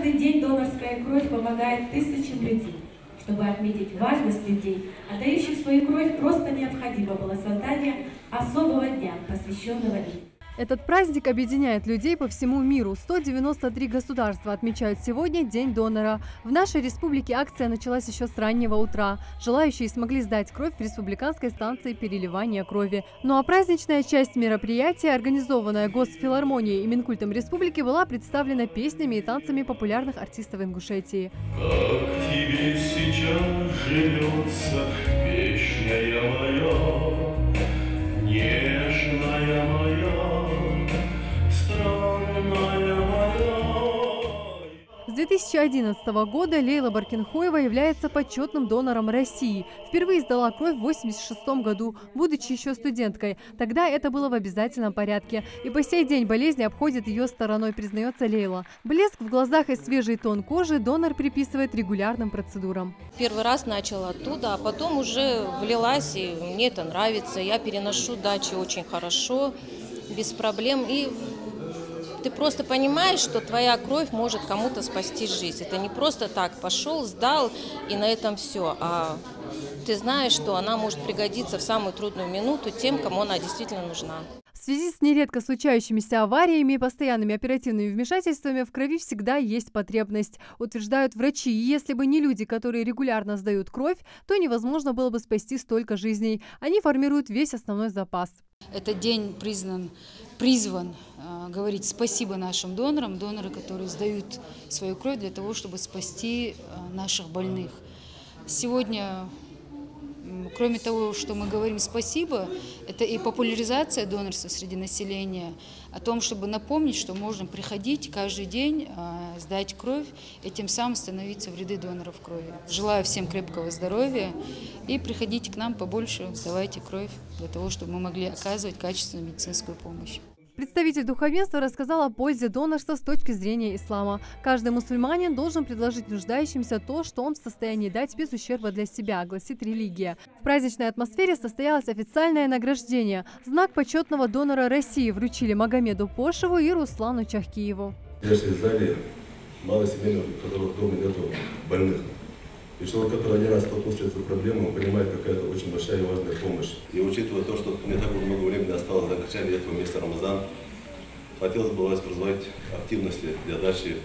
Каждый день донорская кровь помогает тысячам людей. Чтобы отметить важность людей, отдающих свою кровь, просто необходимо было создание особого дня, посвященного им. Этот праздник объединяет людей по всему миру. 193 государства отмечают сегодня День донора. В нашей республике акция началась еще с раннего утра. Желающие смогли сдать кровь в республиканской станции переливания крови. Ну а праздничная часть мероприятия, организованная Госфилармонией и Минкультом республики, была представлена песнями и танцами популярных артистов Ингушетии. Как тебе сейчас живется, песня моя, нежная моя? С 2011 года Лейла Баркинхоева является почетным донором России. Впервые сдала кровь в 1986 году, будучи еще студенткой. Тогда это было в обязательном порядке. И по сей день болезни обходят ее стороной, признается Лейла. Блеск в глазах и свежий тон кожи донор приписывает регулярным процедурам. Первый раз начала оттуда, а потом уже влилась, и мне это нравится. Я переношу дачи очень хорошо, без проблем. И ты просто понимаешь, что твоя кровь может кому-то спасти жизнь. Это не просто так пошел, сдал и на этом все. А ты знаешь, что она может пригодиться в самую трудную минуту тем, кому она действительно нужна. В связи с нередко случающимися авариями и постоянными оперативными вмешательствами в крови всегда есть потребность, утверждают врачи. И если бы не люди, которые регулярно сдают кровь, то невозможно было бы спасти столько жизней. Они формируют весь основной запас. Этот день призван говорить спасибо нашим донорам, доноры, которые сдают свою кровь для того, чтобы спасти наших больных. Сегодня, кроме того, что мы говорим спасибо, это и популяризация донорства среди населения, о том, чтобы напомнить, что можно приходить каждый день, сдать кровь и тем самым становиться в ряды доноров крови. Желаю всем крепкого здоровья и приходите к нам побольше, сдавайте кровь для того, чтобы мы могли оказывать качественную медицинскую помощь. Представитель духовенства рассказал о пользе донорства с точки зрения ислама. Каждый мусульманин должен предложить нуждающимся то, что он в состоянии дать без ущерба для себя, гласит религия. В праздничной атмосфере состоялось официальное награждение. Знак почетного донора России вручили Магомеду Пошеву и Руслану Чахкиеву. Я связали мало семей, у которых дома нет больных. И человек, который не раз столкнулся с этой проблемой, понимает, какая это очень большая и важная помощь. И учитывая то, что мне так много времени осталось до окончания этого месяца Рамазан, хотелось бы воспроизводить активности для дачи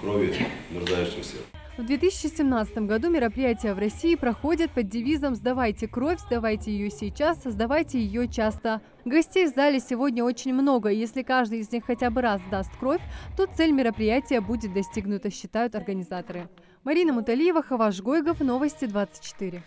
крови нуждающимся. В 2017 году мероприятия в России проходят под девизом «Сдавайте кровь, сдавайте ее сейчас, сдавайте ее часто». Гостей в зале сегодня очень много. Если каждый из них хотя бы раз даст кровь, то цель мероприятия будет достигнута, считают организаторы. Марина Муталиева, Хаваш Гойгов, Новости 24.